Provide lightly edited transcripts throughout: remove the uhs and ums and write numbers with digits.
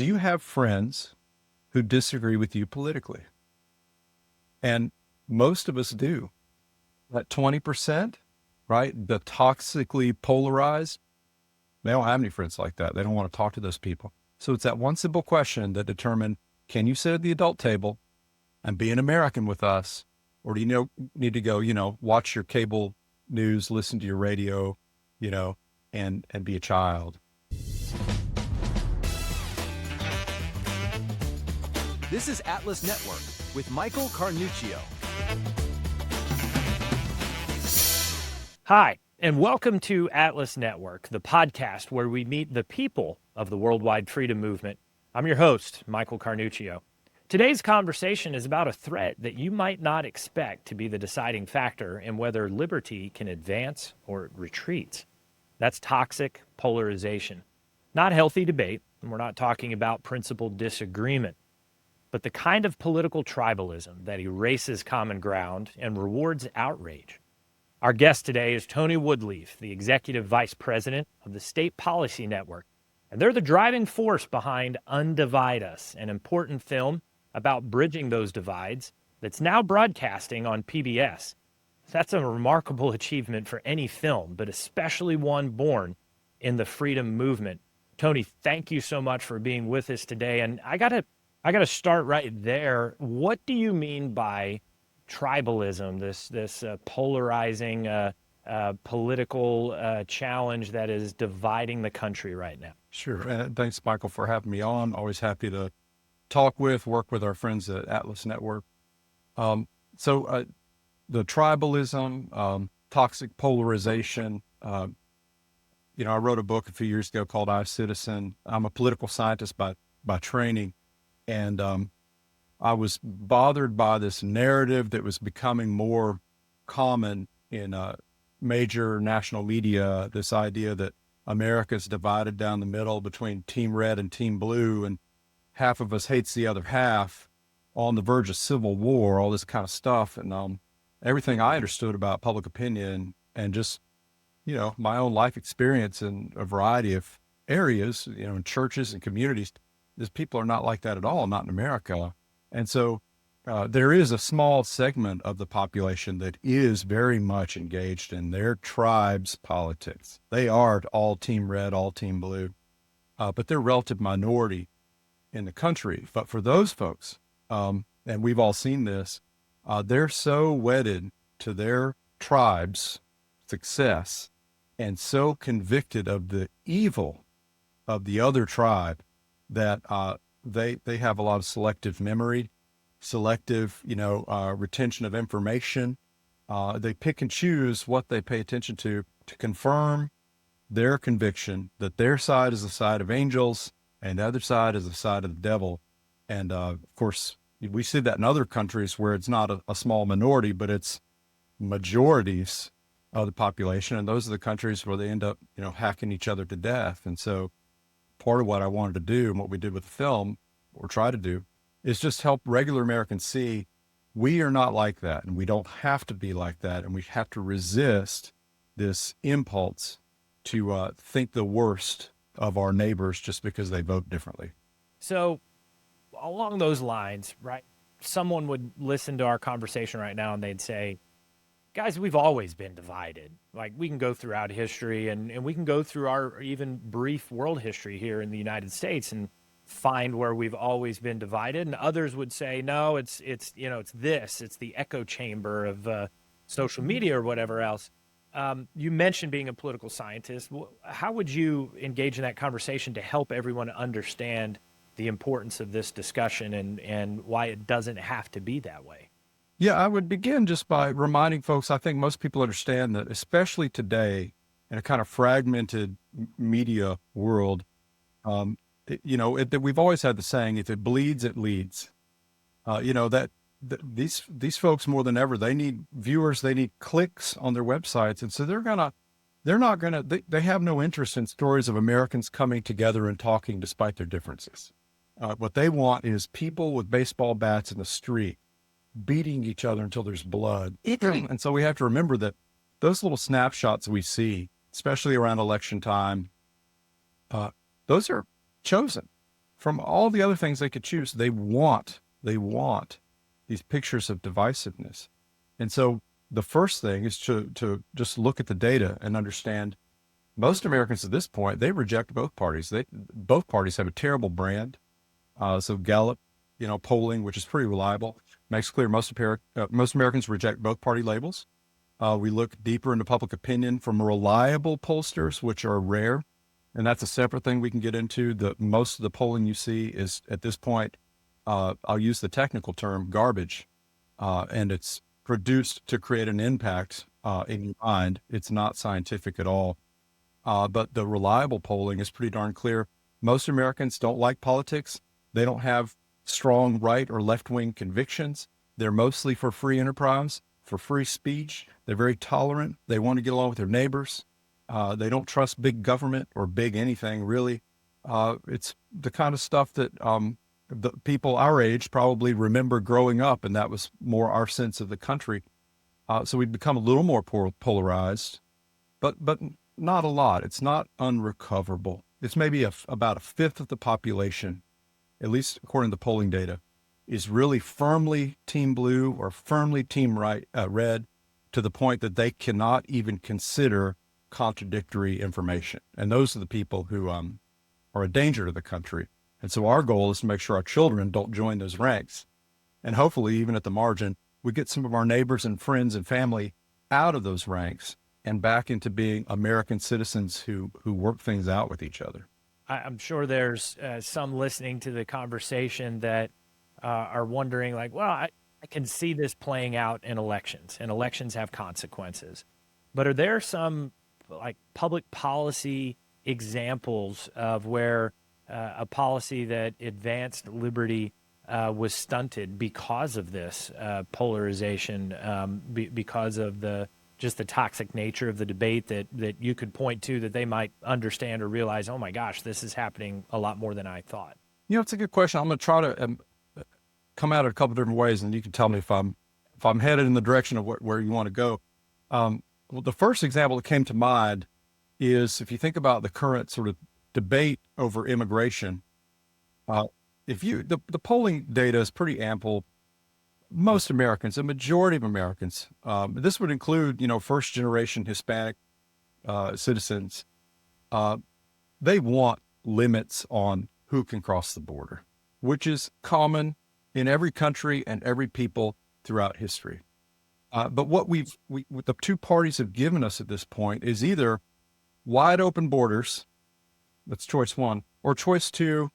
do you have friends who disagree with you politically? And most of us do. That 20%, right? The toxically polarized, they don't have any friends like that. They don't want to talk to those people. So it's that one simple question that determines, can you sit at the adult table and be an American with us? Or do you need to go, watch your cable news, listen to your radio, and be a child? This is Atlas Network with Michael Carnuccio. Hi, and welcome to Atlas Network, the podcast where we meet the people of the worldwide freedom movement. I'm your host, Michael Carnuccio. Today's conversation is about a threat that you might not expect to be the deciding factor in whether liberty can advance or it retreats. That's toxic polarization. Not healthy debate, and we're not talking about principled disagreement, but the kind of political tribalism that erases common ground and rewards outrage. Our guest today is Tony Woodlief, the Executive Vice President of the State Policy Network, and they're the driving force behind Undivide Us, an important film about bridging those divides that's now broadcasting on PBS. That's a remarkable achievement for any film, but especially one born in the freedom movement. Tony, thank you so much for being with us today. And I gotta start right there. What do you mean by tribalism, this polarizing political challenge that is dividing the country right now? Sure. Thanks, Michael, for having me on. Always happy to work with our friends at Atlas Network. So the tribalism, toxic polarization, I wrote a book a few years ago called I, Citizen. I'm a political scientist by training. And I was bothered by this narrative that was becoming more common in major national media, this idea that America's divided down the middle between Team Red and Team Blue, and half of us hates the other half, on the verge of civil war, all this kind of stuff. And everything I understood about public opinion and just, my own life experience in a variety of areas, in churches and communities, these people are not like that at all, not in America. And so there is a small segment of the population that is very much engaged in their tribe's politics. They are all Team Red, all Team Blue, but they're a relative minority in the country. But for those folks, and we've all seen this, they're so wedded to their tribe's success and so convicted of the evil of the other tribe that they have a lot of selective memory, selective, retention of information. They pick and choose what they pay attention to confirm their conviction that their side is the side of angels and the other side is the side of the devil. And of course, we see that in other countries where it's not a small minority, but it's majorities of the population. And those are the countries where they end up, hacking each other to death. And so part of what I wanted to do and what we did with the film, or try to do, is just help regular Americans see we are not like that, and we don't have to be like that, and we have to resist this impulse to think the worst of our neighbors just because they vote differently. So along those lines, right, someone would listen to our conversation right now and they'd say, guys, we've always been divided. Like, we can go throughout history and we can go through our even brief world history here in the United States and find where we've always been divided. And others would say, no, it's the echo chamber of social media or whatever else. You mentioned being a political scientist. How would you engage in that conversation to help everyone understand the importance of this discussion and why it doesn't have to be that way? Yeah, I would begin just by reminding folks, I think most people understand that, especially today in a kind of fragmented media world, that we've always had the saying, if it bleeds, it leads. These folks more than ever, they need viewers, they need clicks on their websites. And so they have no interest in stories of Americans coming together and talking despite their differences. What they want is people with baseball bats in the street beating each other until there's blood. And so we have to remember that those little snapshots we see, especially around election time, those are chosen from all the other things they could choose, they want these pictures of divisiveness. And so the first thing is to just look at the data and understand most Americans at this point, they reject both parties. Both parties have a terrible brand. So Gallup, polling, which is pretty reliable, makes clear most Americans reject both party labels. We look deeper into public opinion from reliable pollsters, which are rare. And that's a separate thing we can get into. Most of the polling you see is, at this point, I'll use the technical term, garbage. And it's produced to create an impact in your mind. It's not scientific at all. But the reliable polling is pretty darn clear. Most Americans don't like politics. They don't have strong right or left-wing convictions. They're mostly for free enterprise, for free speech. They're very tolerant. They want to get along with their neighbors. They don't trust big government or big anything, really. It's the kind of stuff that the people our age probably remember growing up, and that was more our sense of the country. So we've become a little more polarized, but not a lot. It's not unrecoverable. It's maybe about a fifth of the population, at least according to polling data, is really firmly team blue or firmly team red, to the point that they cannot even consider contradictory information. And those are the people who are a danger to the country. And so our goal is to make sure our children don't join those ranks. And hopefully, even at the margin, we get some of our neighbors and friends and family out of those ranks and back into being American citizens who work things out with each other. I'm sure there's some listening to the conversation that are wondering, like, well, I can see this playing out in elections, and elections have consequences. But are there some like public policy examples of where a policy that advanced liberty was stunted because of this polarization, because of the toxic nature of the debate that you could point to that they might understand or realize, oh my gosh, this is happening a lot more than I thought? It's a good question. I'm going to try to come at it a couple different ways, and you can tell me if I'm headed in the direction of where you want to go. Well, the first example that came to mind is if you think about the current sort of debate over immigration. The polling data is pretty ample. Most Americans, a majority of Americans, this would include, first generation Hispanic citizens, they want limits on who can cross the border, which is common in every country and every people throughout history. But what what the two parties have given us at this point is either wide open borders, that's choice one, or choice two,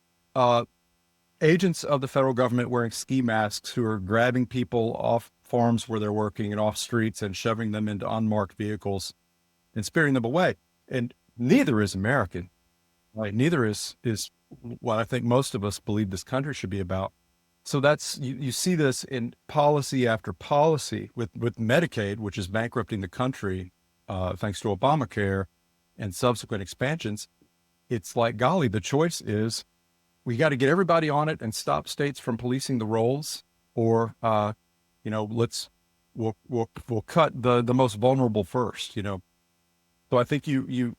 agents of the federal government wearing ski masks who are grabbing people off farms where they're working and off streets and shoving them into unmarked vehicles and spearing them away. And neither is American, right? Neither is what I think most of us believe this country should be about. So that's, you see this in policy after policy with Medicaid, which is bankrupting the country, thanks to Obamacare and subsequent expansions. It's like, golly, the choice is we got to get everybody on it and stop states from policing the rolls, or, we'll cut the most vulnerable first, So I think you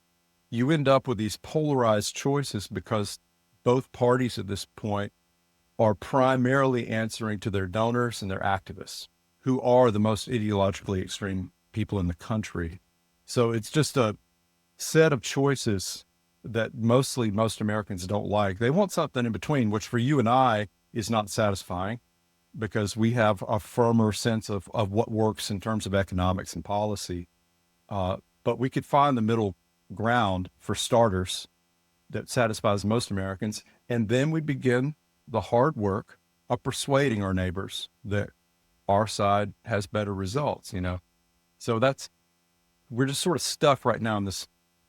end up with these polarized choices because both parties at this point are primarily answering to their donors and their activists, who are the most ideologically extreme people in the country. So it's just a set of choices that most Americans don't like. They want something in between, which for you and I is not satisfying, because we have a firmer sense of what works in terms of economics and policy. But we could find the middle ground for starters that satisfies most Americans. And then we begin the hard work of persuading our neighbors that our side has better results, So we're just sort of stuck right now in this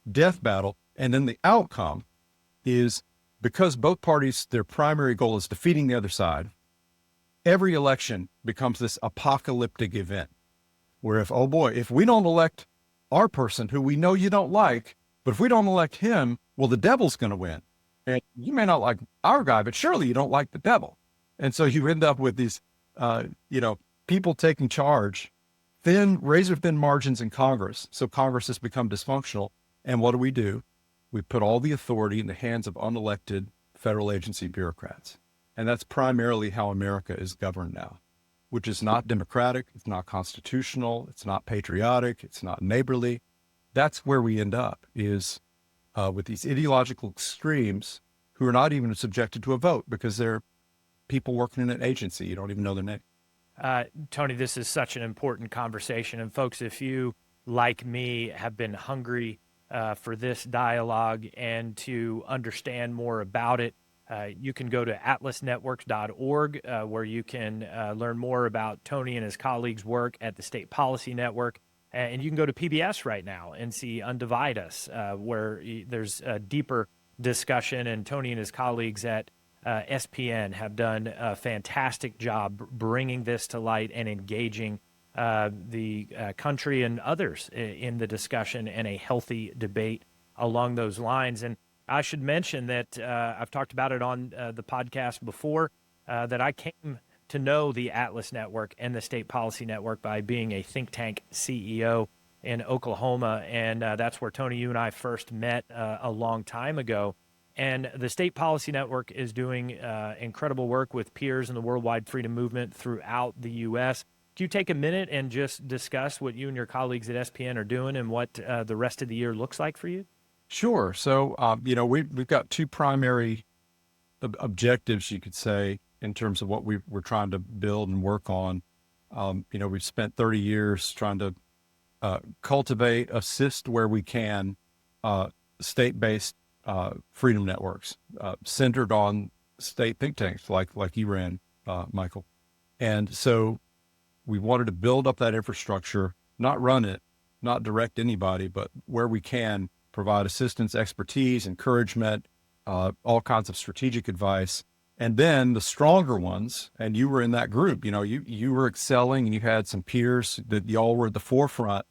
death battle. And then the outcome is, because both parties, their primary goal is defeating the other side, every election becomes this apocalyptic event where if we don't elect our person who we know you don't like, but if we don't elect him, well, the devil's going to win. And you may not like our guy, but surely you don't like the devil. And so you end up with these, people taking charge, razor thin margins in Congress. So Congress has become dysfunctional. And what do? We put all the authority in the hands of unelected federal agency bureaucrats. And that's primarily how America is governed now, which is not democratic, it's not constitutional, it's not patriotic, it's not neighborly. That's where we end up, is with these ideological extremes who are not even subjected to a vote because they're people working in an agency. You don't even know their name. Tony, this is such an important conversation. And folks, if you, like me, have been hungry for this dialogue and to understand more about it, you can go to atlasnetworks.org, where you can learn more about Tony and his colleagues' work at the State Policy Network. And you can go to PBS right now and see Undivide Us, where there's a deeper discussion. And Tony and his colleagues at SPN have done a fantastic job bringing this to light and engaging the country and others in the discussion and a healthy debate along those lines. And I should mention that I've talked about it on the podcast before, that I came to know the Atlas Network and the State Policy Network by being a think tank CEO in Oklahoma. And that's where, Tony, you and I first met a long time ago. And the State Policy Network is doing incredible work with peers in the worldwide freedom movement throughout the U.S. Do you take a minute and just discuss what you and your colleagues at SPN are doing and what the rest of the year looks like for you? Sure. So, we've got two primary objectives, you could say, in terms of what we're trying to build and work on. We've spent 30 years trying to cultivate, assist where we can, state-based freedom networks centered on state think tanks like you ran, Michael. And so we wanted to build up that infrastructure, not run it, not direct anybody, but where we can provide assistance, expertise, encouragement, all kinds of strategic advice. And then the stronger ones, and you were in that group, you were excelling and you had some peers that y'all were at the forefront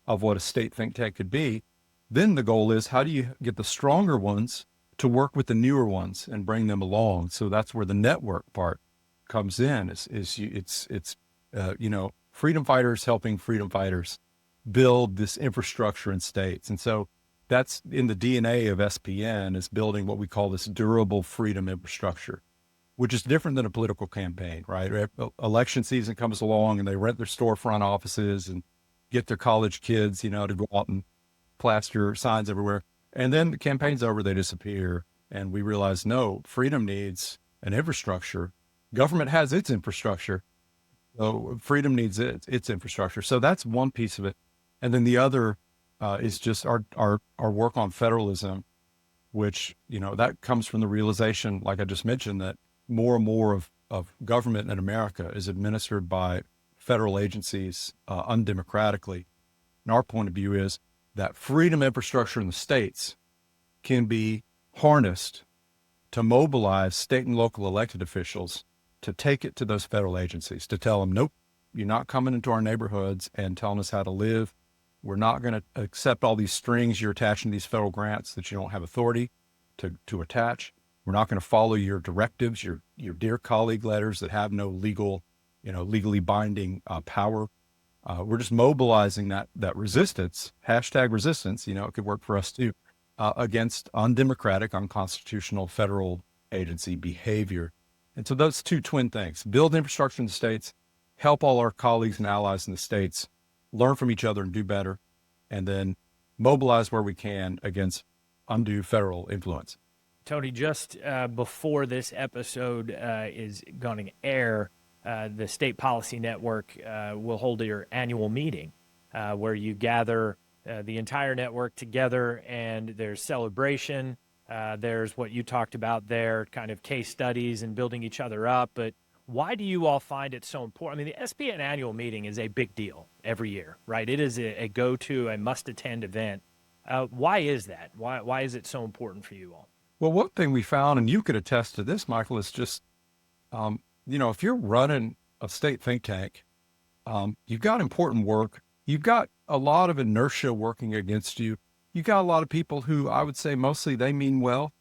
of what a state think tank could be. Then the goal is, how do you get the stronger ones to work with the newer ones and bring them along? So that's where the network part comes in. It's freedom fighters helping freedom fighters build this infrastructure in states. And so that's in the DNA of SPN, is building what we call this durable freedom infrastructure, which is different than a political campaign, right? Election season comes along and they rent their storefront offices and get their college kids, to go out and plaster signs everywhere. And then the campaign's over, they disappear. And we realize, no, freedom needs an infrastructure. Government has its infrastructure. So freedom needs its infrastructure. So that's one piece of it. And then the other is just our work on federalism, which, that comes from the realization, like I just mentioned, that more and more of government in America is administered by federal agencies undemocratically. And our point of view is that freedom infrastructure in the states can be harnessed to mobilize state and local elected officials to take it to those federal agencies, to tell them, nope, you're not coming into our neighborhoods and telling us how to live. We're not going to accept all these strings you're attaching to these federal grants that you don't have authority to attach. We're not going to follow your directives, your dear colleague letters that have no legally binding power. We're just mobilizing that resistance, #resistance, it could work for us too, against undemocratic, unconstitutional federal agency behavior. And so those two twin things: build infrastructure in the states, help all our colleagues and allies in the states learn from each other and do better, and then mobilize where we can against undue federal influence. Tony, just before this episode is going to air, the State Policy Network will hold your annual meeting where you gather the entire network together, and there's celebration. There's what you talked about there, kind of case studies and building each other up. But why do you all find it so important? I mean, the SPN annual meeting is a big deal every year, right? It is a go-to, a must-attend event. Why is that? Why is it so important for you all? Well, one thing we found, and you could attest to this, Michael, is just, if you're running a state think tank, you've got important work. You've got a lot of inertia working against you. You've got a lot of people who, I would say mostly, they mean well.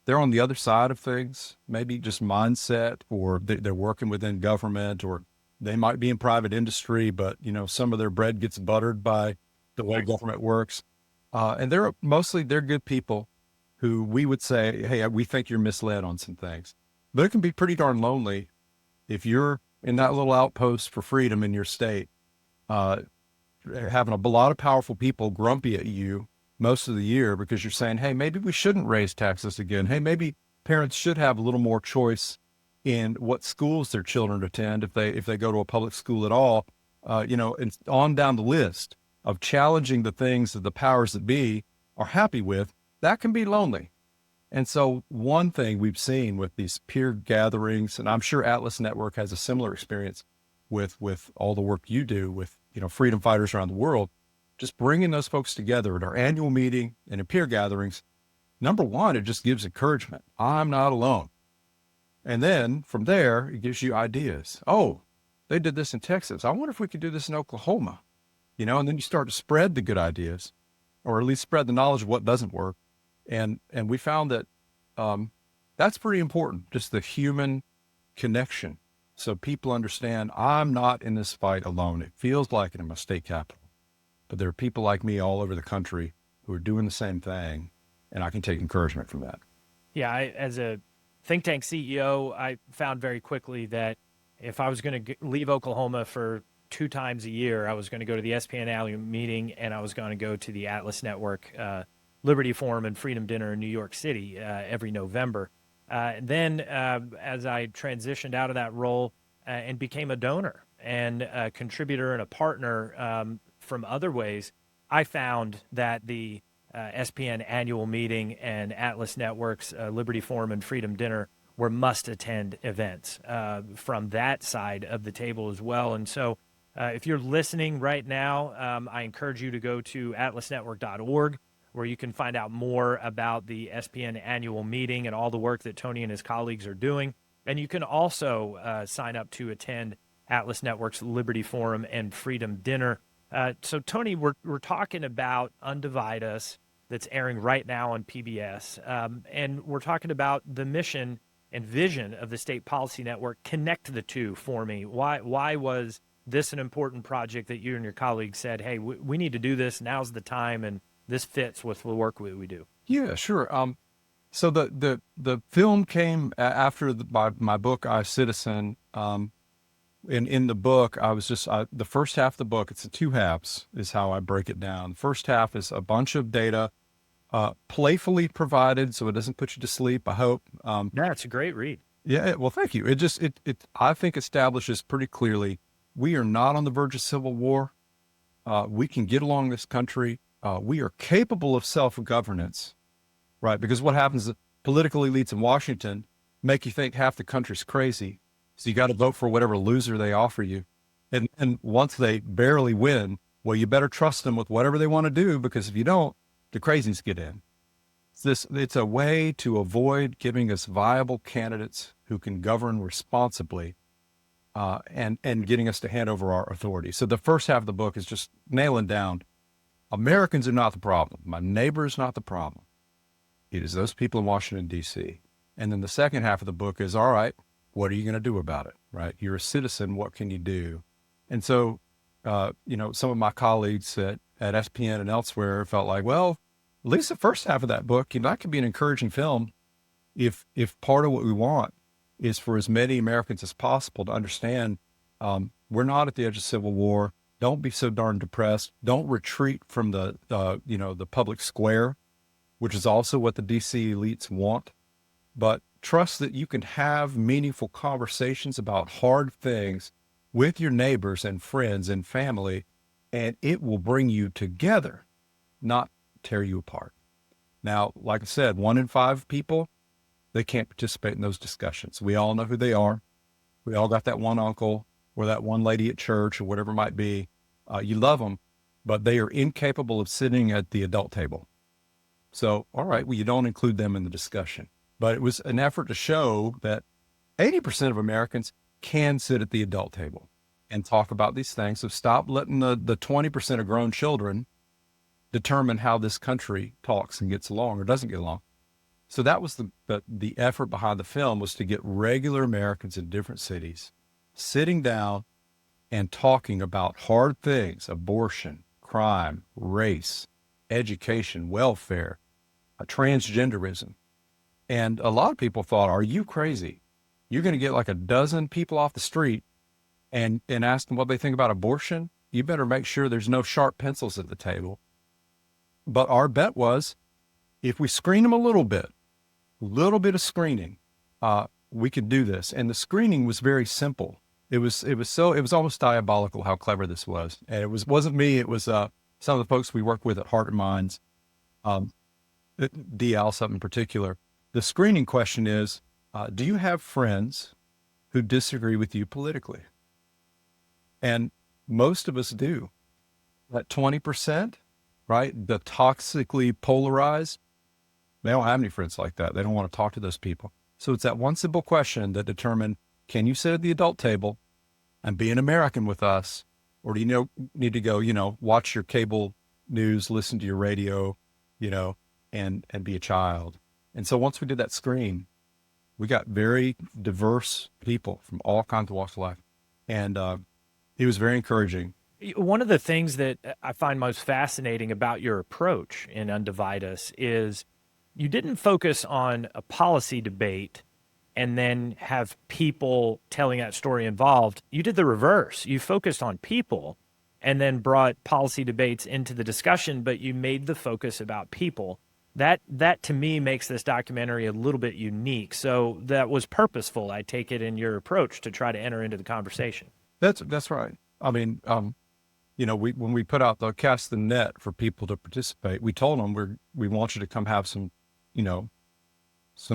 They're on the other side of things, maybe just mindset, or they're working within government, or they might be in private industry, but, some of their bread gets buttered by the way government works. And they're good people who we would say, hey, we think you're misled on some things. But it can be pretty darn lonely if you're in that little outpost for freedom in your state, having a lot of powerful people grumpy at you most of the year because you're saying, hey, maybe we shouldn't raise taxes again. Hey, maybe parents should have a little more choice in what schools their children attend if they go to a public school at all. And on down the list of challenging the things that the powers that be are happy with, that can be lonely. And so one thing we've seen with these peer gatherings, and I'm sure Atlas Network has a similar experience with all the work you do with, freedom fighters around the world, just bringing those folks together at our annual meeting and in peer gatherings. Number one, it just gives encouragement. I'm not alone. And then from there, it gives you ideas. Oh, they did this in Texas. I wonder if we could do this in Oklahoma, and then you start to spread the good ideas, or at least spread the knowledge of what doesn't work. And we found that that's pretty important, just the human connection. So people understand I'm not in this fight alone. It feels like it in my state capital, but there are people like me all over the country who are doing the same thing, and I can take encouragement from that. Yeah, as a think tank CEO, I found very quickly that if I was going to leave Oklahoma for 2 times a year, I was going to go to the SPN annual meeting, and I was going to go to the Atlas Network Liberty Forum and Freedom Dinner in New York City every November. Then as I transitioned out of that role and became a donor and a contributor and a partner from other ways, I found that the SPN annual meeting and Atlas Network's Liberty Forum and Freedom Dinner were must-attend events from that side of the table as well. And so if you're listening right now, I encourage you to go to atlasnetwork.org, where you can find out more about the SPN annual meeting and all the work that Tony and his colleagues are doing. And you can also sign up to attend Atlas Network's Liberty Forum and Freedom Dinner. So, Tony, we're talking about Undivide Us, that's airing right now on PBS. And we're talking about the mission and vision of the State Policy Network. Connect the two for me. Why was this an important project that you and your colleagues said, hey, we need to do this, now's the time, and this fits with the work we do? Yeah, sure. So the film came after my book, I, Citizen. In the book, I was just, the first half of the book, it's in 2 halves is how I break it down. The first half is a bunch of data, playfully provided, so it doesn't put you to sleep, I hope. Yeah, it's a great read. Yeah, well, thank you. It I think establishes pretty clearly, we are not on the verge of civil war. We can get along this country. We are capable of self-governance, right? Because what happens is political elites in Washington make you think half the country's crazy. So you got to vote for whatever loser they offer you. And once they barely win, well, you better trust them with whatever they want to do, because if you don't, the crazies get in. It's a way to avoid giving us viable candidates who can govern responsibly, and getting us to hand over our authority. So the first half of the book is just nailing down, Americans are not the problem. My neighbor is not the problem. It is those people in Washington, D.C. And then the second half of the book is, all right, what are you going to do about it, right? You're a citizen. What can you do? And so, some of my colleagues at SPN and elsewhere felt like, well, at least the first half of that book, that could be an encouraging film if part of what we want is for as many Americans as possible to understand we're not at the edge of civil war. Don't be so darn depressed. Don't retreat from the public square, which is also what the DC elites want. But trust that you can have meaningful conversations about hard things with your neighbors and friends and family, and it will bring you together, not tear you apart. Now, like I said, 1 in 5 people, they can't participate in those discussions. We all know who they are. We all got that one uncle or that one lady at church or whatever it might be. You love them, but they are incapable of sitting at the adult table. So, all right, well, you don't include them in the discussion. But it was an effort to show that 80% of Americans can sit at the adult table and talk about these things. So stop letting the 20% of grown children determine how this country talks and gets along or doesn't get along. So that was the effort behind the film, was to get regular Americans in different cities sitting down and talking about hard things: abortion, crime, race, education, welfare, transgenderism. And a lot of people thought, are you crazy? You're going to get like a dozen people off the street and ask them what they think about abortion? You better make sure there's no sharp pencils at the table. But our bet was, if we screen them a little bit of screening, we could do this. And the screening was very simple. It was almost diabolical how clever this was. And it wasn't me. It was some of the folks we worked with at Heart and Minds, D. Alsop in particular. The screening question is, do you have friends who disagree with you politically? And most of us do. That 20%, right? The toxically polarized, they don't have any friends like that. They don't want to talk to those people. So it's that one simple question that determined, can you sit at the adult table and be an American with us? Or do you need to go, watch your cable news, listen to your radio, and be a child? And so once we did that screen, we got very diverse people from all kinds of walks of life. And it was very encouraging. One of the things that I find most fascinating about your approach in Undivide Us is you didn't focus on a policy debate and then have people telling that story involved. You did the reverse. You focused on people and then brought policy debates into the discussion, but you made the focus about people. That to me makes this documentary a little bit unique. So that was purposeful, I take it, in your approach to try to enter into the conversation. That's right. I mean, when we put out the cast the net for people to participate, we told them we want you to come have some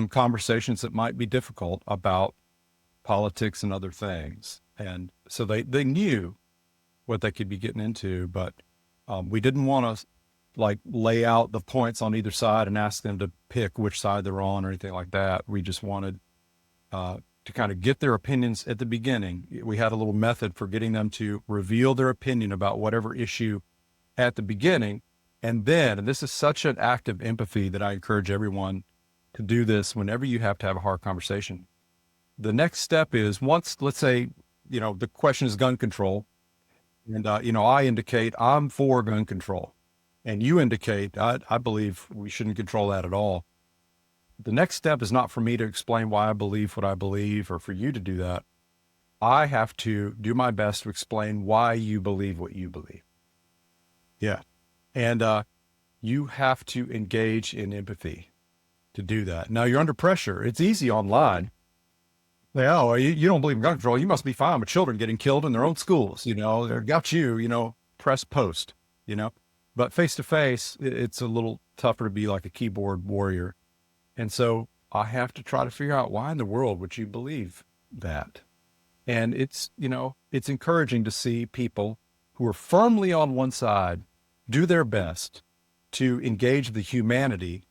conversations that might be difficult about politics and other things. And so they knew what they could be getting into, but we didn't want to lay out the points on either side and ask them to pick which side they're on or anything like that. We just wanted to kind of get their opinions at the beginning. We had a little method for getting them to reveal their opinion about whatever issue at the beginning. And this is such an act of empathy that I encourage everyone to do this whenever you have to have a hard conversation. The next step is, once, let's say, the question is gun control, and, I indicate I'm for gun control, and you indicate, I believe we shouldn't control that at all. The next step is not for me to explain why I believe what I believe or for you to do that. I have to do my best to explain why you believe what you believe. Yeah. And you have to engage in empathy to do that. Now you're under pressure. It's easy online. You don't believe in gun control. You must be fine with children getting killed in their own schools. They've got press post, but face to face, it's a little tougher to be like a keyboard warrior. And so I have to try to figure out why in the world would you believe that? And it's encouraging to see people who are firmly on one side do their best to engage the humanity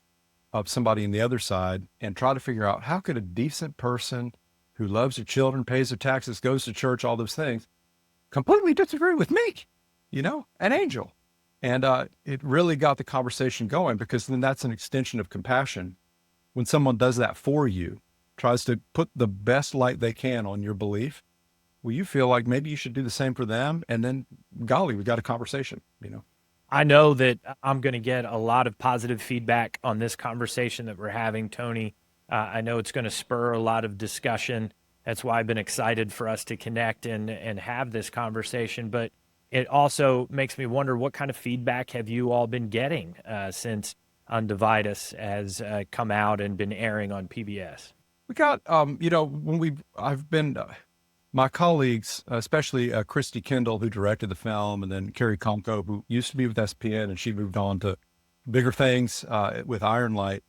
of somebody on the other side and try to figure out, how could a decent person who loves their children, pays their taxes, goes to church, all those things, completely disagree with me, an angel. And it really got the conversation going, because then that's an extension of compassion. When someone does that for you, tries to put the best light they can on your belief, well, you feel like maybe you should do the same for them. And then, golly, we got a conversation, I know that I'm going to get a lot of positive feedback on this conversation that we're having, Tony. I know it's going to spur a lot of discussion. That's why I've been excited for us to connect and have this conversation. But it also makes me wonder, what kind of feedback have you all been getting since Undivide Us has come out and been airing on PBS? We got, my colleagues, especially Christy Kendall, who directed the film, and then Carrie Comco, who used to be with SPN, and she moved on to bigger things with Iron Light.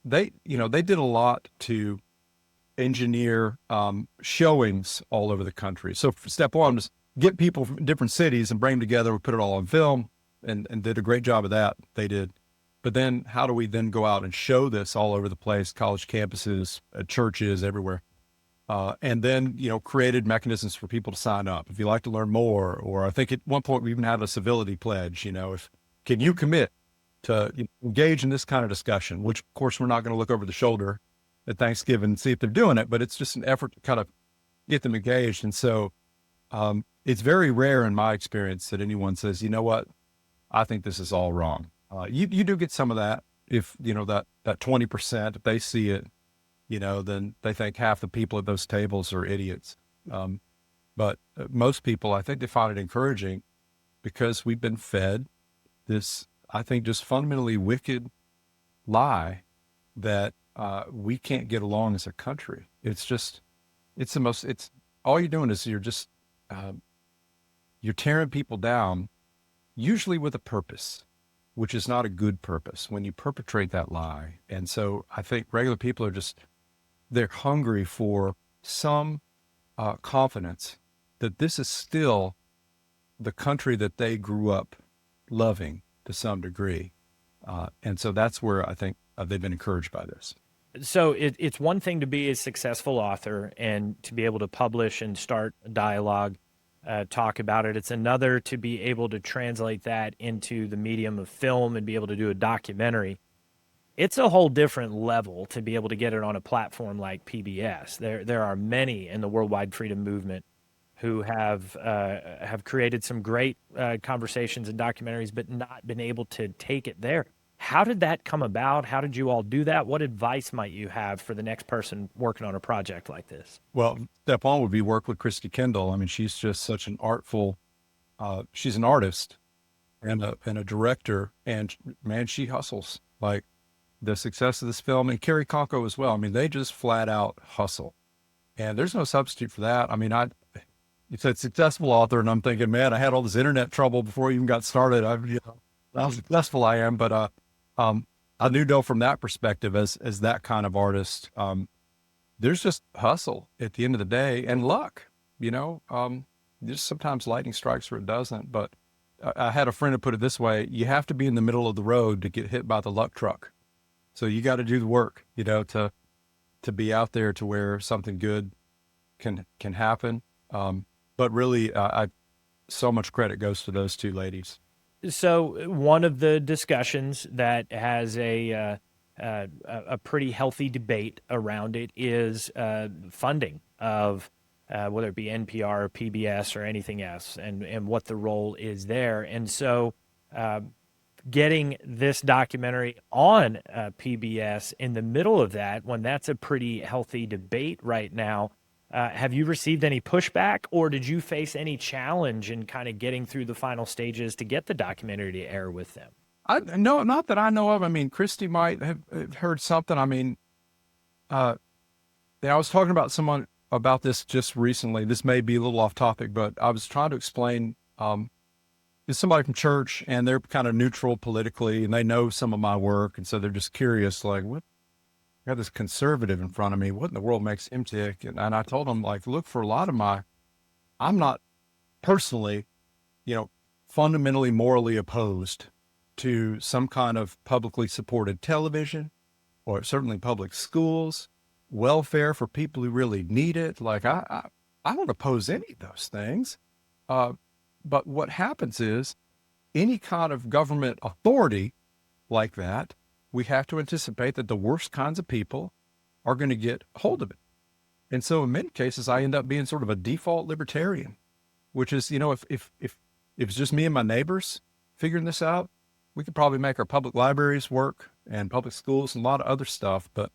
They did a lot to engineer showings all over the country. So step one was get people from different cities and bring them together. We put it all on film and did a great job of that. They did. But then how do we then go out and show this all over the place, college campuses, churches, everywhere? And then, created mechanisms for people to sign up. If you'd like to learn more, or I think at one point we even had a civility pledge, can you commit to engage in this kind of discussion, which of course we're not going to look over the shoulder at Thanksgiving and see if they're doing it, but it's just an effort to kind of get them engaged. And so it's very rare in my experience that anyone says, you know what, I think this is all wrong. You do get some of that, if, that 20%, if they see it, then they think half the people at those tables are idiots. But most people, I think they find it encouraging because we've been fed this, I think, just fundamentally wicked lie that we can't get along as a country. It's all you're doing is you're tearing people down, usually with a purpose, which is not a good purpose when you perpetrate that lie. And so I think regular people are they're hungry for some confidence that this is still the country that they grew up loving to some degree. And so that's where I think they've been encouraged by this. So it's one thing to be a successful author and to be able to publish and start a dialogue, talk about it. It's another to be able to translate that into the medium of film and be able to do a documentary. It's a whole different level to be able to get it on a platform like PBS. There are many in the worldwide freedom movement who have created some great conversations and documentaries, but not been able to take it there. How did that come about? How did you all do that? What advice might you have for the next person working on a project like this? Well, step one would be work with Christy Kendall. I mean, she's just such an artful, she's an artist and a director, and man, she hustles. Like the success of this film, and Carrie Conco as well. I mean, they just flat out hustle, and there's no substitute for that. I mean, you said successful author, and I'm thinking, man, I had all this internet trouble before I even got started. How successful I am, but I do know from that perspective, as that kind of artist, there's just hustle at the end of the day and luck. Just sometimes lightning strikes where it doesn't. But I had a friend who put it this way: you have to be in the middle of the road to get hit by the luck truck. So you got to do the work, to be out there to where something good can happen. But really, so much credit goes to those two ladies. So one of the discussions that has a pretty healthy debate around it is funding of whether it be NPR or PBS or anything else, and what the role is there. And so getting this documentary on PBS in the middle of that, when that's a pretty healthy debate right now, have you received any pushback, or did you face any challenge in kind of getting through the final stages to get the documentary to air with them? No, not that I know of. I mean, Christy might have heard something. I mean, I was talking about someone about this just recently. This may be a little off topic, but I was trying to explain, it's somebody from church, and they're kind of neutral politically, and they know some of my work. And so they're just curious, like, what? I got this conservative in front of me. What in the world makes him tick? And I told him, like, look, for a lot of I'm not personally, fundamentally morally opposed to some kind of publicly supported television, or certainly public schools, welfare for people who really need it. Like, I don't oppose any of those things. But what happens is any kind of government authority like that, we have to anticipate that the worst kinds of people are going to get hold of it. And so in many cases, I end up being sort of a default libertarian, which is, if it's just me and my neighbors figuring this out, we could probably make our public libraries work and public schools and a lot of other stuff. But,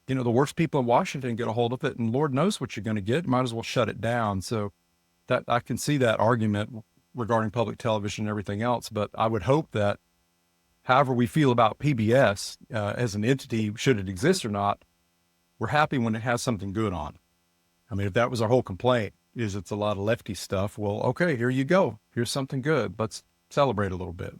the worst people in Washington get a hold of it, and Lord knows what you're going to get. Might as well shut it down. So that I can see that argument regarding public television and everything else. But I would hope that however we feel about PBS as an entity, should it exist or not, we're happy when it has something good on. I mean, if that was our whole complaint, is it's a lot of lefty stuff, well, okay, here you go. Here's something good. Let's celebrate a little bit.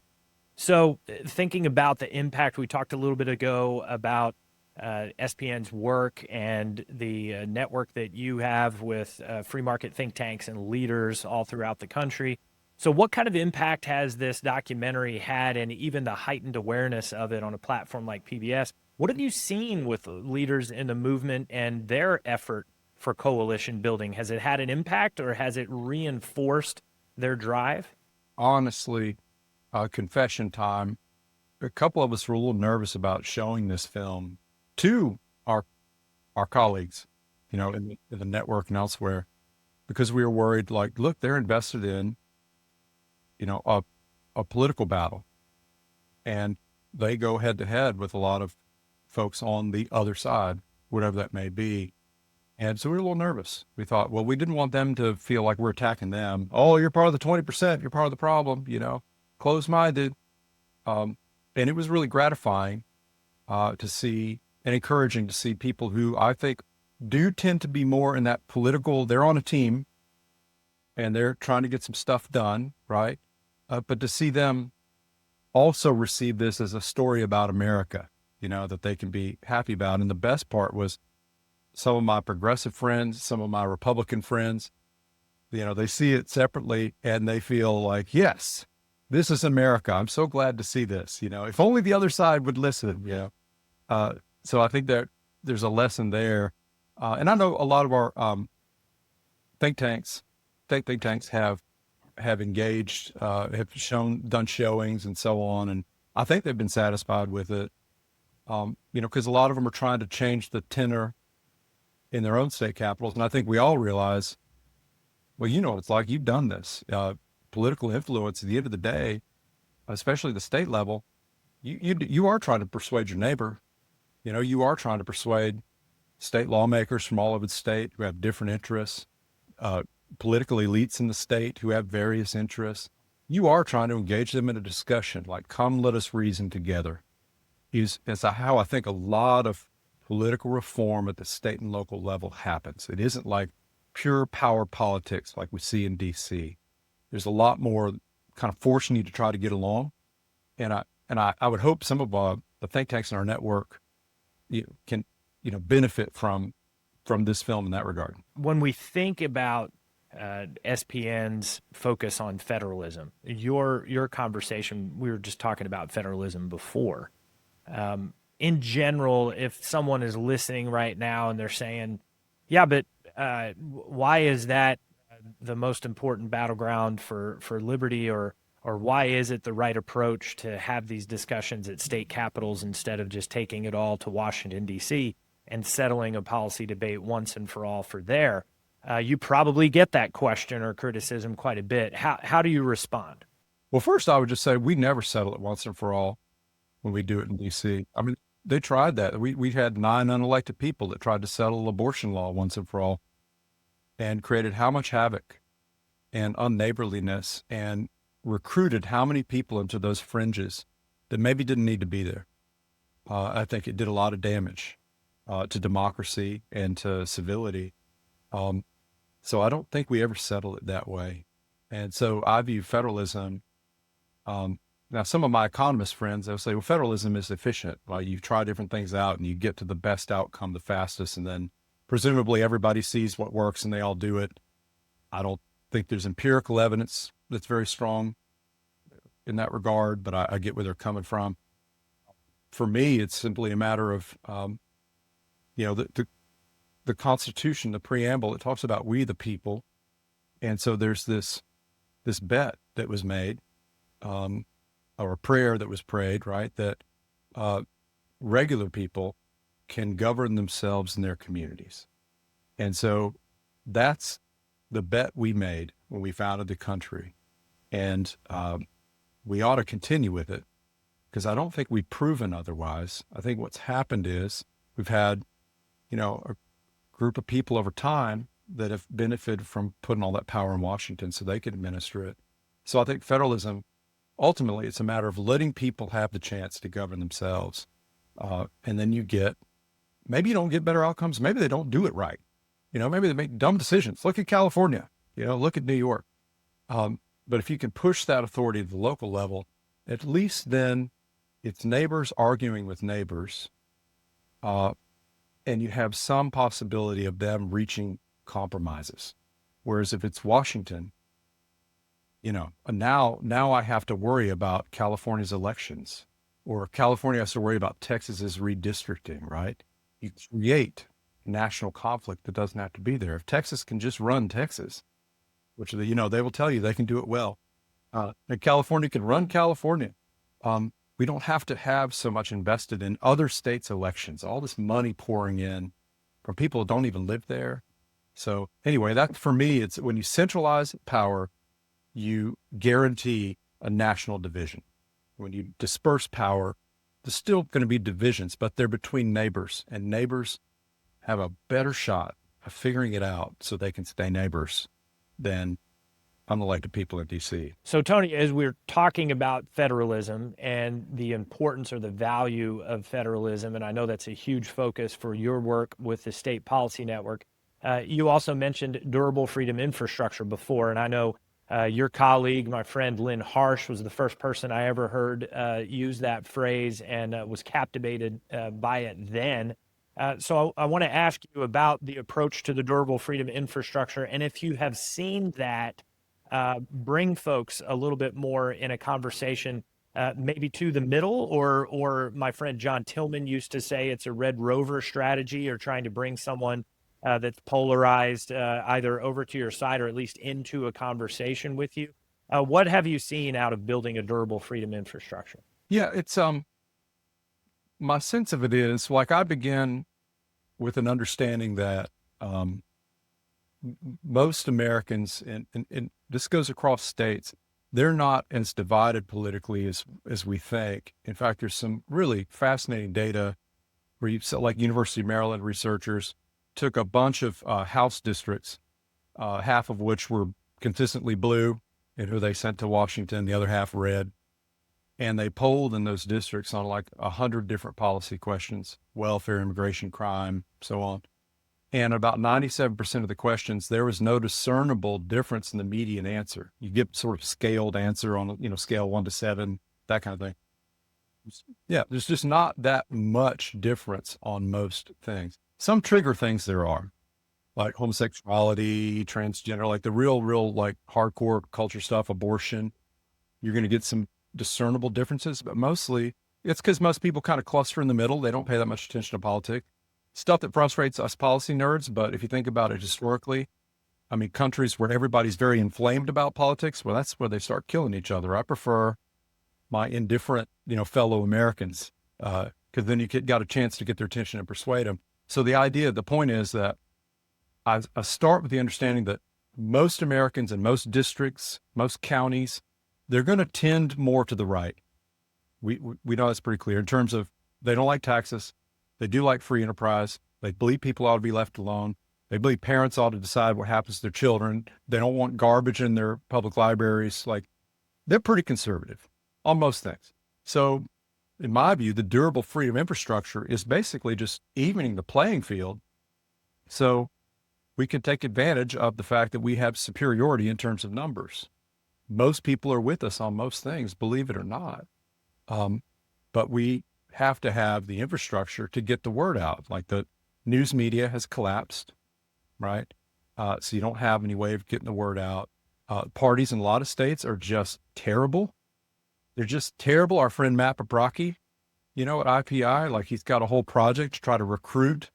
So thinking about the impact, we talked a little bit ago about SPN's work and the network that you have with free market think tanks and leaders all throughout the country. So what kind of impact has this documentary had, and even the heightened awareness of it on a platform like PBS? What have you seen with leaders in the movement and their effort for coalition building? Has it had an impact, or has it reinforced their drive? Honestly, confession time, a couple of us were a little nervous about showing this film to our colleagues, in the network and elsewhere, because we were worried, like, look, they're invested in, a political battle. And they go head to head with a lot of folks on the other side, whatever that may be. And so we were a little nervous. We thought, well, we didn't want them to feel like we're attacking them. Oh, you're part of the 20%. You're part of the problem, closed-minded. And it was really gratifying to see and encouraging to see people who I think do tend to be more in that political, they're on a team and they're trying to get some stuff done, right? But to see them also receive this as a story about America, that they can be happy about. And the best part was some of my progressive friends, some of my Republican friends, they see it separately and they feel like, yes, this is America. I'm so glad to see this, if only the other side would listen, So I think that there's a lesson there. And I know a lot of our think tanks have engaged, have done showings and so on. And I think they've been satisfied with it, because a lot of them are trying to change the tenor in their own state capitals. And I think we all realize, well, what it's like. You've done this. Political influence at the end of the day, especially the state level, you are trying to persuade your neighbor. You are trying to persuade state lawmakers from all over the state who have different interests, political elites in the state who have various interests. You are trying to engage them in a discussion, like, come, let us reason together. It's how I think a lot of political reform at the state and local level happens. It isn't like pure power politics like we see in DC. There's a lot more kind of forcing you to try to get along. And I would hope some of the think tanks in our network can benefit from this film in that regard. When we think about SPN's focus on federalism, your conversation, we were just talking about federalism before. In general, if someone is listening right now and they're saying, yeah, but why is that the most important battleground for liberty, or why is it the right approach to have these discussions at state capitals instead of just taking it all to Washington, D.C. and settling a policy debate once and for all for there? You probably get that question or criticism quite a bit. How do you respond? Well, first, I would just say we never settle it once and for all when we do it in D.C. I mean, they tried that. We had 9 unelected people that tried to settle abortion law once and for all and created how much havoc and unneighborliness and recruited how many people into those fringes that maybe didn't need to be there. I think it did a lot of damage to democracy and to civility. So I don't think we ever settle it that way. And so I view federalism. Now, some of my economist friends, they'll say, well, federalism is efficient. Well, you try different things out and you get to the best outcome the fastest. And then presumably everybody sees what works and they all do it. I don't think there's empirical evidence that's very strong in that regard, but I get where they're coming from. For me, it's simply a matter of, the Constitution, the preamble, it talks about we the people. And so there's this bet that was made, or a prayer that was prayed, right? That regular people can govern themselves in their communities. And so that's the bet we made when we founded the country. And we ought to continue with it, because I don't think we've proven otherwise. I think what's happened is we've had, a group of people over time that have benefited from putting all that power in Washington so they can administer it. So I think federalism, ultimately, it's a matter of letting people have the chance to govern themselves. And then maybe you don't get better outcomes. Maybe they don't do it right. Maybe they make dumb decisions. Look at California, look at New York. But if you can push that authority to the local level, at least then it's neighbors arguing with neighbors. And you have some possibility of them reaching compromises. Whereas if it's Washington, now I have to worry about California's elections, or California has to worry about Texas's redistricting, right? You create national conflict that doesn't have to be there. If Texas can just run Texas, which they will tell you they can do it well, and California can run California, we don't have to have so much invested in other states' elections, all this money pouring in from people who don't even live there. So anyway, that for me, it's when you centralize power, you guarantee a national division. When you disperse power, there's still going to be divisions, but they're between neighbors, and neighbors have a better shot of figuring it out so they can stay neighbors than unelected people in D.C. So, Tony, as we're talking about federalism and the importance or the value of federalism, and I know that's a huge focus for your work with the State Policy Network, you also mentioned durable freedom infrastructure before, and I know your colleague, my friend Lynn Harsh, was the first person I ever heard use that phrase and was captivated by it then. So I want to ask you about the approach to the durable freedom infrastructure, and if you have seen that bring folks a little bit more in a conversation, maybe to the middle, or my friend John Tillman used to say it's a Red Rover strategy, or trying to bring someone that's polarized either over to your side or at least into a conversation with you. What have you seen out of building a durable freedom infrastructure? Yeah, it's my sense of it is like I begin with an understanding that most Americans, and this goes across states, they're not as divided politically as we think. In fact, there's some really fascinating data where like University of Maryland researchers took a bunch of House districts, half of which were consistently blue and who they sent to Washington, the other half red. And they polled in those districts on like 100 different policy questions, welfare, immigration, crime, so on. And about 97% of the questions, there was no discernible difference in the median answer. You get sort of scaled answer on, scale 1 to 7, that kind of thing. Yeah, there's just not that much difference on most things. Some trigger things there are, like homosexuality, transgender, like the real, like hardcore culture stuff, abortion. You're going to get some discernible differences, but mostly it's because most people kind of cluster in the middle. They don't pay that much attention to politics. Stuff that frustrates us policy nerds, but if you think about it historically, I mean, countries where everybody's very inflamed about politics, well, that's where they start killing each other. I prefer my indifferent, fellow Americans, because then you got a chance to get their attention and persuade them. So the point is that I start with the understanding that most Americans in most districts, most counties, they're going to tend more to the right. We know that's pretty clear in terms of they don't like taxes. They do like free enterprise. They believe people ought to be left alone. They believe parents ought to decide what happens to their children. They don't want garbage in their public libraries. Like, they're pretty conservative on most things. So in my view, the durable freedom infrastructure is basically just evening the playing field so we can take advantage of the fact that we have superiority in terms of numbers. Most people are with us on most things, believe it or not. But we have to have the infrastructure to get the word out. Like the news media has collapsed, right? So you don't have any way of getting the word out. Parties in a lot of states are just terrible. They're just terrible. Our friend Matt Paprocki, at IPI, like he's got a whole project to try to recruit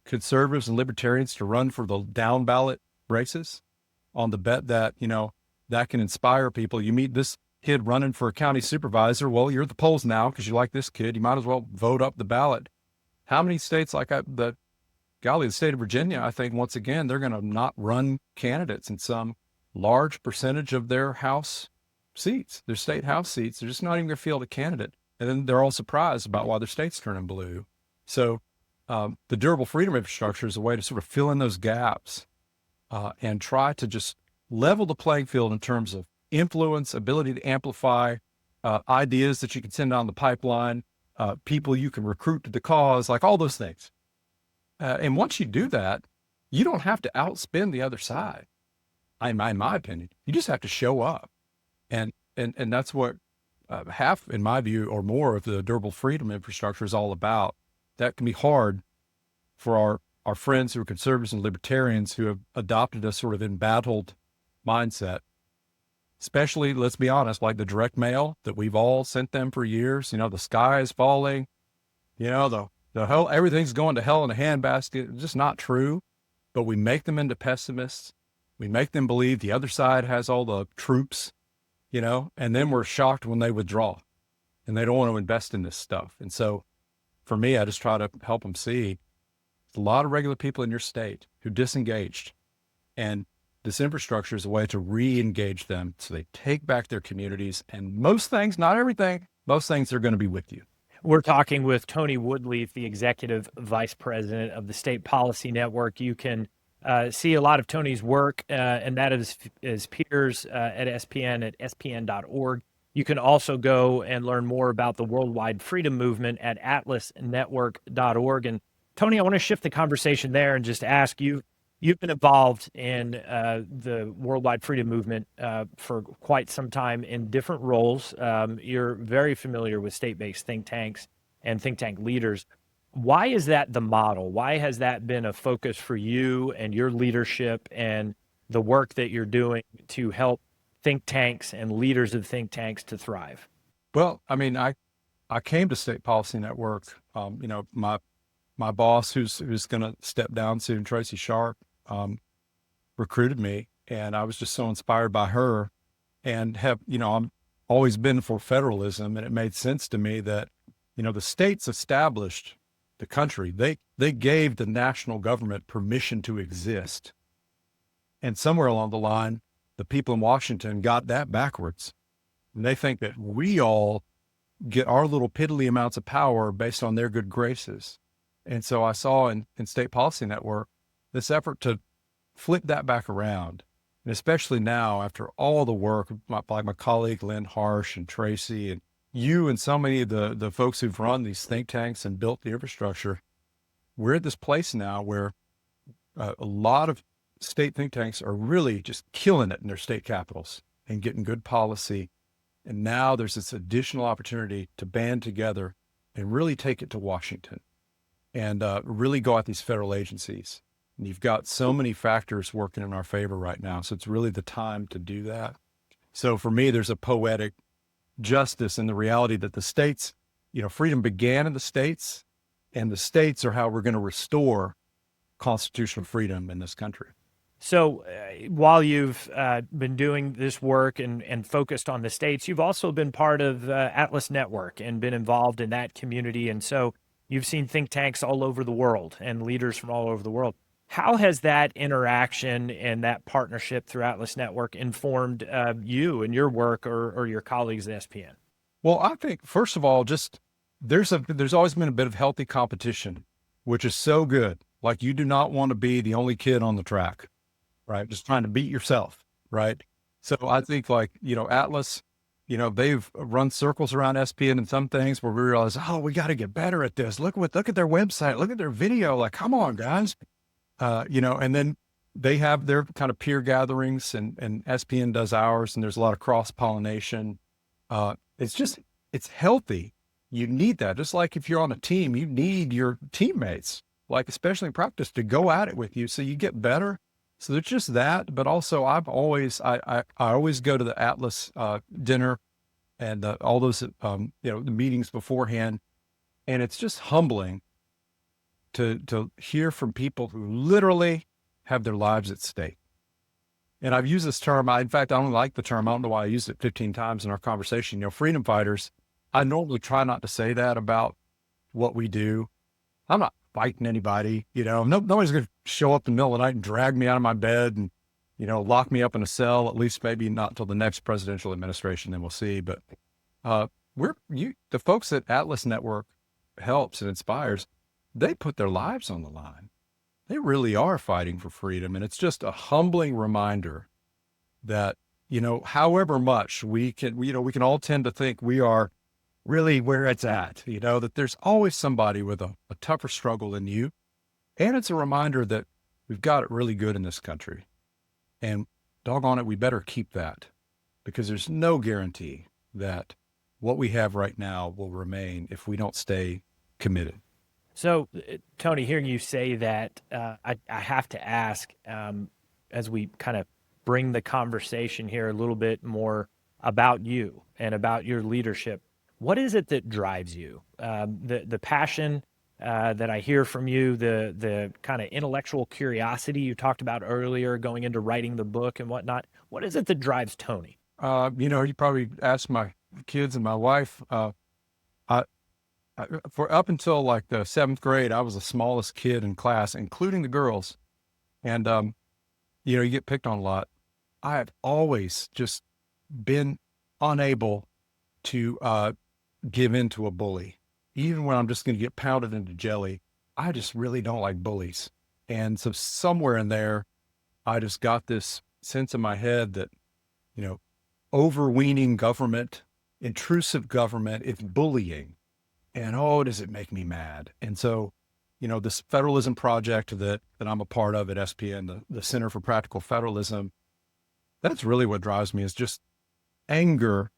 conservatives and libertarians to run for the down ballot races on the bet that, that can inspire people. You meet this kid running for a county supervisor. Well, you're at the polls now because you like this kid. You might as well vote up the ballot. How many states the state of Virginia, I think, once again, they're going to not run candidates in some large percentage of their House seats, their state House seats. They're just not even going to field a candidate. And then they're all surprised about why their state's turning blue. So the durable freedom infrastructure is a way to sort of fill in those gaps and try to just level the playing field in terms of influence, ability to amplify ideas that you can send down the pipeline, people you can recruit to the cause, like all those things. And once you do that, you don't have to outspin the other side. In my opinion, you just have to show up. And that's what half, in my view, or more of the durable freedom infrastructure is all about. That can be hard for our friends who are conservatives and libertarians who have adopted a sort of embattled mindset, especially, let's be honest, like the direct mail that we've all sent them for years. The sky is falling, the hell, everything's going to hell in a handbasket. It's just not true. But we make them into pessimists. We make them believe the other side has all the troops, and then we're shocked when they withdraw and they don't want to invest in this stuff. And so for me, I just try to help them see there's a lot of regular people in your state who disengaged, and this infrastructure is a way to re-engage them so they take back their communities, and most things, not everything, most things are going to be with you. We're talking with Tony Woodlief, the Executive Vice President of the State Policy Network. You can see a lot of Tony's work, and that is his peers at spn.org. You can also go and learn more about the worldwide freedom movement at atlasnetwork.org. And Tony, I want to shift the conversation there and just ask you, you've been involved in the worldwide freedom movement for quite some time in different roles. You're very familiar with state-based think tanks and think tank leaders. Why is that the model? Why has that been a focus for you and your leadership and the work that you're doing to help think tanks and leaders of think tanks to thrive? Well, I mean, I came to State Policy Network. My boss, who's going to step down soon, Tracy Sharp, recruited me, and I was just so inspired by her, and I'm always been for federalism, and it made sense to me that, the states established the country. They gave the national government permission to exist, and somewhere along the line, the people in Washington got that backwards, and they think that we all get our little piddly amounts of power based on their good graces. And so I saw in State Policy Network this effort to flip that back around. And especially now, after all the work, like my colleague Lynn Harsh and Tracy and you and so many of the folks who've run these think tanks and built the infrastructure, we're at this place now where a lot of state think tanks are really just killing it in their state capitals and getting good policy. And now there's this additional opportunity to band together and really take it to Washington and really go at these federal agencies. And you've got so many factors working in our favor right now. So it's really the time to do that. So for me, there's a poetic justice in the reality that the states, freedom began in the states, and the states are how we're going to restore constitutional freedom in this country. So while you've been doing this work and focused on the states, you've also been part of Atlas Network and been involved in that community. And so you've seen think tanks all over the world and leaders from all over the world. How has that interaction and that partnership through Atlas Network informed you and your work or your colleagues at SPN? Well, I think, first of all, just there's always been a bit of healthy competition, which is so good. Like, you do not want to be the only kid on the track, right? Just trying to beat yourself, right? So I think, Atlas, they've run circles around SPN and some things where we realize, we got to get better at this. Look at their website, look at their video. Like, come on, guys. And then they have their kind of peer gatherings and SPN does ours, and there's a lot of cross-pollination. It's healthy. You need that. Just like if you're on a team, you need your teammates, like especially in practice, to go at it with you so you get better. So there's just that, but also I always go to the Atlas dinner and all those the meetings beforehand, and it's just humbling to hear from people who literally have their lives at stake. And I've used this term. In fact, I don't like the term. I don't know why I used it 15 times in our conversation. Freedom fighters. I normally try not to say that about what we do. I'm not fighting anybody. Nobody's going to show up in the middle of the night and drag me out of my bed and, lock me up in a cell, at least maybe not until the next presidential administration, then we'll see. But the folks at Atlas Network helps and inspires, they put their lives on the line. They really are fighting for freedom. And it's just a humbling reminder that, however much we can all tend to think we are really where it's at, that there's always somebody with a tougher struggle than you. And it's a reminder that we've got it really good in this country. And doggone it, we better keep that, because there's no guarantee that what we have right now will remain if we don't stay committed. So, Tony, hearing you say that, I have to ask, as we kind of bring the conversation here a little bit more about you and about your leadership, what is it that drives you? The passion that I hear from you, the kind of intellectual curiosity you talked about earlier, going into writing the book and whatnot. What is it that drives Tony? You probably asked my kids and my wife. For up until like the 7th grade, I was the smallest kid in class, including the girls. And, you get picked on a lot. I have always just been unable to give in to a bully. even when I'm just going to get pounded into jelly, I just really don't like bullies. And so somewhere in there, I just got this sense in my head that, you know, overweening government, intrusive government, it's bullying. And oh, does it make me mad? And so, this federalism project that I'm a part of at SPN, the Center for Practical Federalism, that's really what drives me, is just anger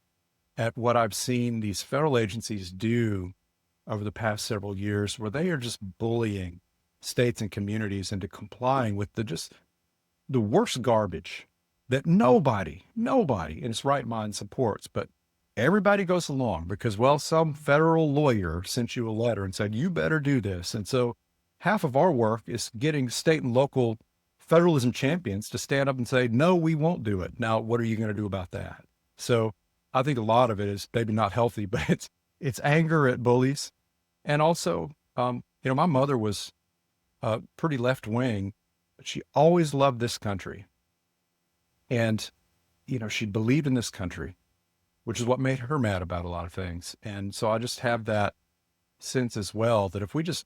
at what I've seen these federal agencies do over the past several years, where they are just bullying states and communities into complying with the worst garbage that nobody in its right mind supports. But everybody goes along because, well, some federal lawyer sent you a letter and said, you better do this. And so half of our work is getting state and local federalism champions to stand up and say, no, we won't do it. Now, what are you going to do about that? So I think a lot of it is maybe not healthy, but it's anger at bullies. And also, my mother was pretty left wing, but she always loved this country. And, she believed in this country, which is what made her mad about a lot of things. And so I just have that sense as well, that if we just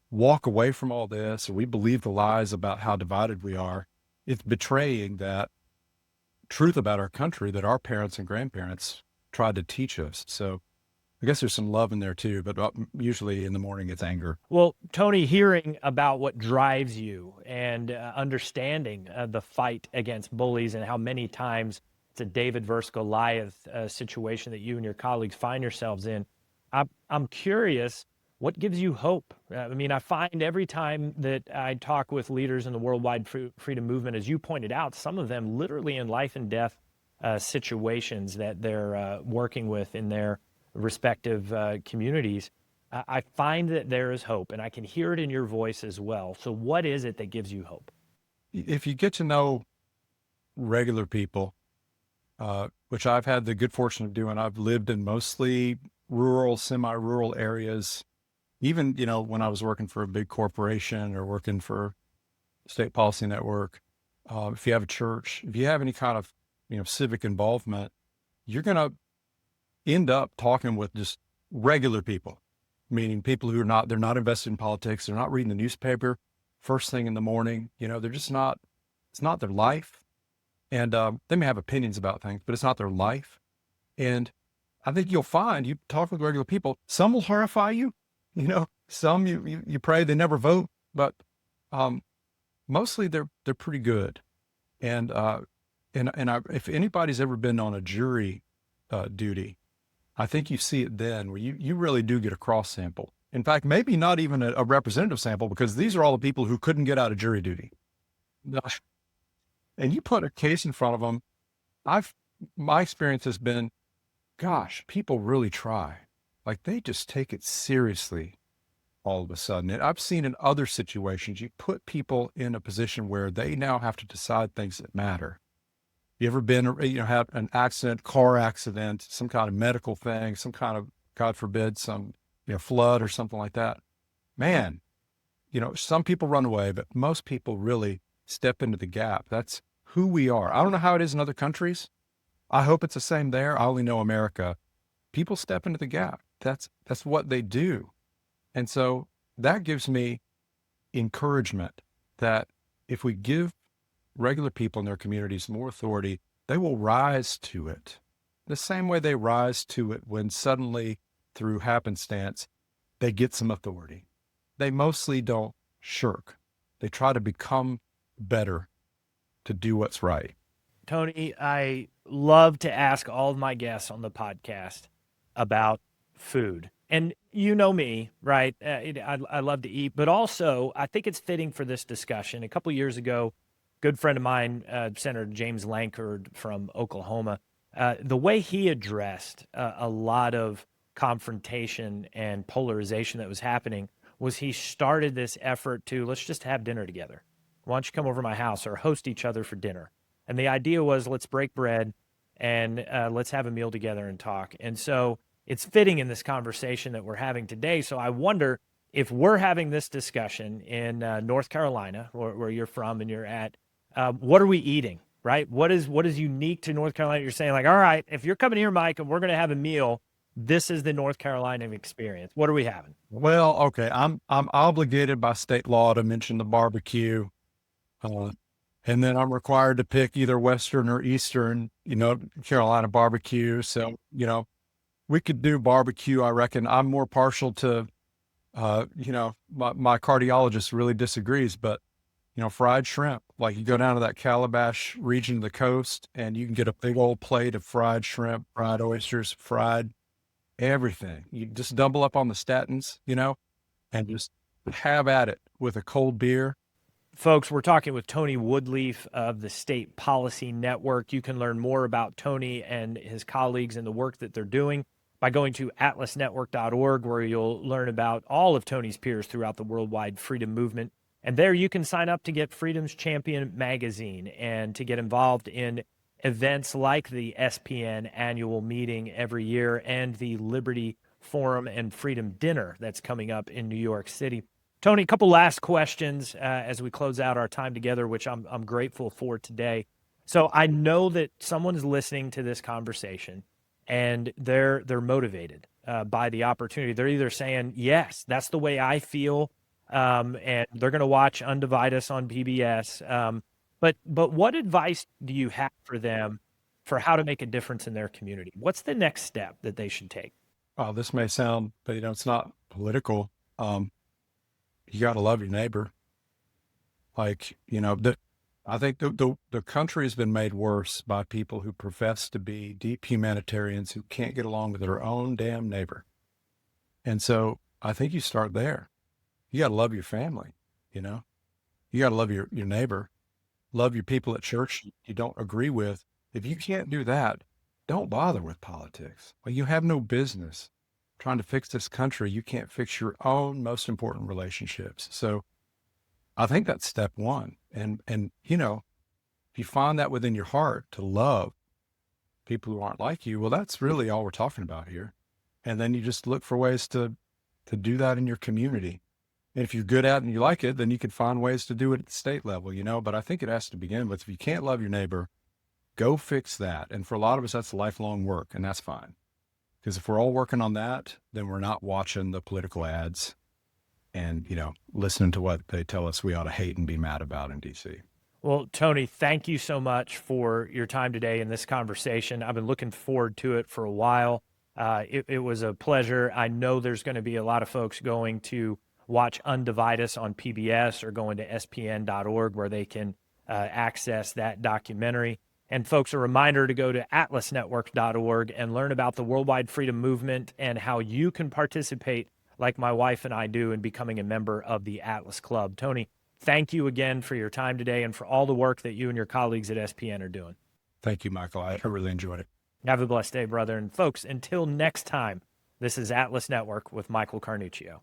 walk away from all this, or we believe the lies about how divided we are, it's betraying that truth about our country that our parents and grandparents tried to teach us. So I guess there's some love in there too, but usually in the morning it's anger. Well, Tony, hearing about what drives you and understanding the fight against bullies and how many times it's a David versus Goliath situation that you and your colleagues find yourselves in, I'm curious, what gives you hope? I find every time that I talk with leaders in the worldwide freedom movement, as you pointed out, some of them literally in life and death situations that they're working with in their respective communities, I find that there is hope, and I can hear it in your voice as well. So what is it that gives you hope? If you get to know regular people, which I've had the good fortune of doing, I've lived in mostly rural, semi-rural areas. Even, when I was working for a big corporation or working for State Policy Network, if you have a church, if you have any kind of, civic involvement, you're going to end up talking with just regular people, meaning people who they're not invested in politics. They're not reading the newspaper first thing in the morning. They're just not, it's not their life. And they may have opinions about things, but it's not their life. And I think you'll find, you talk with regular people, some will horrify you. Some you pray they never vote, but mostly they're pretty good. And if anybody's ever been on a jury duty, I think you see it then where you really do get a cross sample. In fact, maybe not even a representative sample, because these are all the people who couldn't get out of jury duty. And you put a case in front of them. My experience has been, gosh, people really try. Like they just take it seriously all of a sudden. And I've seen in other situations, you put people in a position where they now have to decide things that matter. You ever been, had an accident, car accident, some kind of medical thing, some kind of, God forbid, some, flood or something like that? Man, some people run away, but most people really step into the gap. That's who we are. I don't know how it is in other countries. I hope it's the same there. I only know America. People step into the gap. That's what they do. And so that gives me encouragement that if we give regular people in their communities more authority, they will rise to it. The same way they rise to it when suddenly, through happenstance, they get some authority. They mostly don't shirk. They try to become better, to do what's right. Tony, I love to ask all of my guests on the podcast about food. And you know me, right? I love to eat, but also I think it's fitting for this discussion. A couple of years ago, good friend of mine, Senator James Lankford from Oklahoma, the way he addressed a lot of confrontation and polarization that was happening was he started this effort to, let's just have dinner together. Why don't you come over to my house or host each other for dinner? And the idea was, let's break bread and let's have a meal together and talk. And so it's fitting in this conversation that we're having today. So I wonder if we're having this discussion in North Carolina, where you're from and you're at, what are we eating, right? What is unique to North Carolina? You're saying like, all right, if you're coming here, Mike, and we're going to have a meal, this is the North Carolina experience. What are we having? Well, okay, I'm obligated by state law to mention the barbecue, uh, and then I'm required to pick either Western or Eastern, Carolina barbecue. So, we could do barbecue. I reckon I'm more partial to, my cardiologist really disagrees, but fried shrimp. Like you go down to that Calabash region of the coast, and you can get a big old plate of fried shrimp, fried oysters, fried everything. You just double up on the statins, and just have at it with a cold beer. Folks, we're talking with Tony Woodlief of the State Policy Network. You can learn more about Tony and his colleagues and the work that they're doing by going to atlasnetwork.org, where you'll learn about all of Tony's peers throughout the worldwide freedom movement. And there you can sign up to get Freedom's Champion magazine and to get involved in events like the SPN annual meeting every year and the Liberty Forum and Freedom Dinner that's coming up in New York City. Tony, a couple last questions as we close out our time together, which I'm grateful for today. So I know that someone's listening to this conversation and they're motivated by the opportunity. They're either saying, yes, that's the way I feel, and they're going to watch Undivide Us on PBS. But what advice do you have for them for how to make a difference in their community? What's the next step that they should take? Oh, this may sound, but it's not political. You got to love your neighbor. Like, I think the country has been made worse by people who profess to be deep humanitarians who can't get along with their own damn neighbor. And so I think you start there. You got to love your family, you got to love your neighbor, love your people at church you don't agree with. If you can't do that, don't bother with politics. Well, you have no business trying to fix this country. You can't fix your own most important relationships. So I think that's step one. And if you find that within your heart to love people who aren't like you, well, that's really all we're talking about here. And then you just look for ways to do that in your community. And if you're good at it and you like it, then you can find ways to do it at the state level, but I think it has to begin with, if you can't love your neighbor, go fix that. And for a lot of us, that's lifelong work, and that's fine. Because if we're all working on that, then we're not watching the political ads and, listening to what they tell us we ought to hate and be mad about in DC. Well, Tony, thank you so much for your time today in this conversation. I've been looking forward to it for a while. It was a pleasure. I know there's going to be a lot of folks going to watch Undivide Us on PBS or going to spn.org where they can access that documentary. And folks, a reminder to go to atlasnetwork.org and learn about the worldwide freedom movement and how you can participate like my wife and I do in becoming a member of the Atlas Club. Tony, thank you again for your time today and for all the work that you and your colleagues at SPN are doing. Thank you, Michael. I really enjoyed it. Have a blessed day, brother. And folks, until next time, this is Atlas Network with Michael Carnuccio.